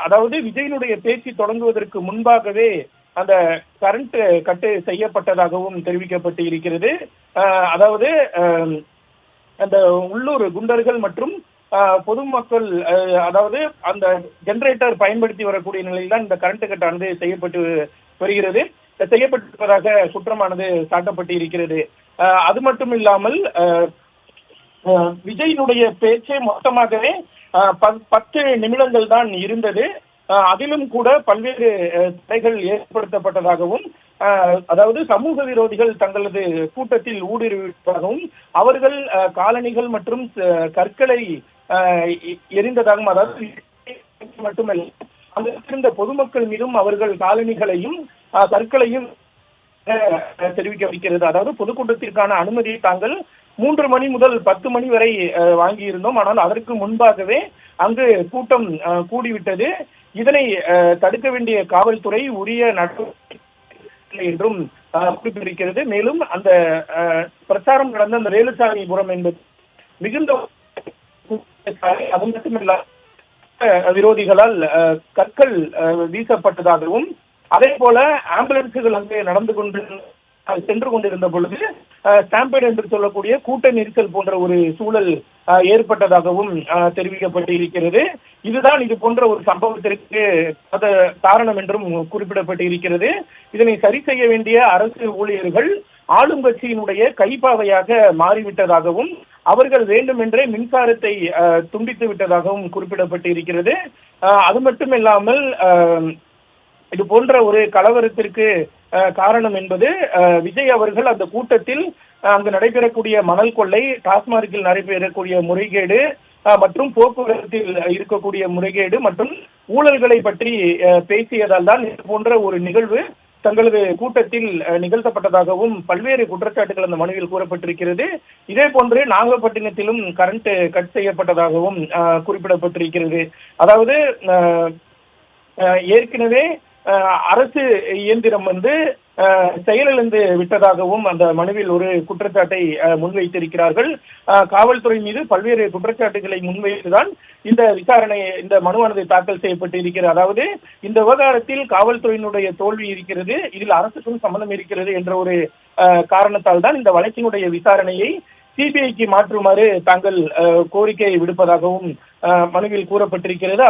அதாவது விஜயனுடைய பேச்சு தொடங்குவதற்கு முன்பாகவே அந்த கரண்ட் கட்டு செய்யப்பட்டதாகவும் தெரிவிக்கப்பட்டு இருக்கிறது. அதாவது அந்த உள்ளூர் குண்டர்கள் மற்றும் பொதுமக்கள், அதாவது அந்த ஜெனரேட்டர் பயன்படுத்தி வரக்கூடிய நிலையில் தான் இந்த கரண்ட் கட்டானது செய்யப்பட்டு வருகிறது, செய்யப்பட்டிருப்பதாக குற்றமானது சாட்டப்பட்டு இருக்கிறது. அது மட்டும் இல்லாமல் விஜயினுடைய பேச்சே மொத்தமாகவே 10 நிமிடங்கள் தான் இருந்தது. அதிலும் கூட பல்வேறு தடைகள் ஏற்படுத்தப்பட்டதாகவும், அதாவது சமூக விரோதிகள் தங்களது கூட்டத்தில் ஊடுருவிட்டதாகவும், அவர்கள் காலணிகள் மற்றும் கற்களை எரிந்ததாகவும், அதாவது மட்டுமல்ல அங்கு இருந்த பொதுமக்கள் மீதும் அவர்கள் காலணிகளையும் கற்களையும் தெரிவிக்க வைக்கிறது. அதாவது பொதுக்கூட்டத்திற்கான அனுமதியை தாங்கள் 3 மணி முதல் 10 மணி வரை வாங்கியிருந்தோம். ஆனால் அதற்கு முன்பாகவே அங்கு கூட்டம் கூடிவிட்டது. இதனை தடுக்க வேண்டிய காவல்துறை உரிய நடவடிக்கை என்றும் குறிப்பிட்டிருக்கிறது. மேலும் அந்த பிரச்சாரம் நடந்த அந்த வேலுசாமிபுரம் என்பது மிகுந்த, அது மட்டுமில்ல விரோதிகளால் கற்கள் வீசப்பட்டதாகவும், அதே போல ஆம்புலன்ஸுகள் அங்கே சென்று கொண்டிருந்த பொழுது ஸ்டாம்பேட் என்று சொல்லக்கூடிய கூட்ட நெரிசல் போன்ற ஒரு சூழல் ஏற்பட்டதாகவும் தெரிவிக்கப்பட்டு இருக்கிறது. இதுதான் இது போன்ற ஒரு சம்பவத்திற்கு காரணம் என்றும் குறிப்பிடப்பட்டு இருக்கிறது. இதனை சரி செய்ய வேண்டிய அரசு ஊழியர்கள் ஆளும் கட்சியினுடைய கைப்பாவையாக மாறிவிட்டதாகவும், அவர்கள் வேண்டுமென்றே மின்சாரத்தை துண்டித்து விட்டதாகவும் குறிப்பிடப்பட்டு இருக்கிறது. அது மட்டுமில்லாமல் இது போன்ற ஒரு கலவரத்திற்கு காரணம் என்பது விஜய் அவர்கள் அந்த கூட்டத்தில் அங்கு நடைபெறக்கூடிய மணல் கொள்ளை, டாஸ்மார்க்கில் நடைபெறக்கூடிய முறைகேடு மற்றும் போக்குவரத்தில் இருக்கக்கூடிய முறைகேடு மற்றும் ஊழல்களை பற்றி பேசியதால் தான் இது போன்ற ஒரு நிகழ்வு தங்களது கூட்டத்தில் நிகழ்த்தப்பட்டதாகவும் பல்வேறு குற்றச்சாட்டுகள் அந்த மனுவில் கூறப்பட்டிருக்கிறது. இதே போன்று நாகப்பட்டினத்திலும் கரண்ட் கட் செய்யப்பட்டதாகவும் குறிப்பிடப்பட்டிருக்கிறது. அதாவது ஏற்கனவே அரசு இயந்திரம் செயலிழந்து விட்டதாகவும் அந்த மனுவில் ஒரு குற்றச்சாட்டை முன்வைத்திருக்கிறார்கள். காவல்துறை மீது பல்வேறு குற்றச்சாட்டுகளை முன்வைத்துதான் இந்த விசாரணை, இந்த மனுவானது தாக்கல் செய்யப்பட்டு இருக்கிறது. அதாவது இந்த விவகாரத்தில் காவல்துறையினுடைய தோல்வி இருக்கிறது, இதில் அரசுக்கும் சம்பந்தம் இருக்கிறது என்ற ஒரு காரணத்தால் தான் இந்த வழக்கினுடைய விசாரணையை சிபிஐக்கு மாற்றுமாறு தாங்கள் கோரிக்கை விடுப்பதாகவும் மனுவில் கூறப்பட்டிருக்கிறது.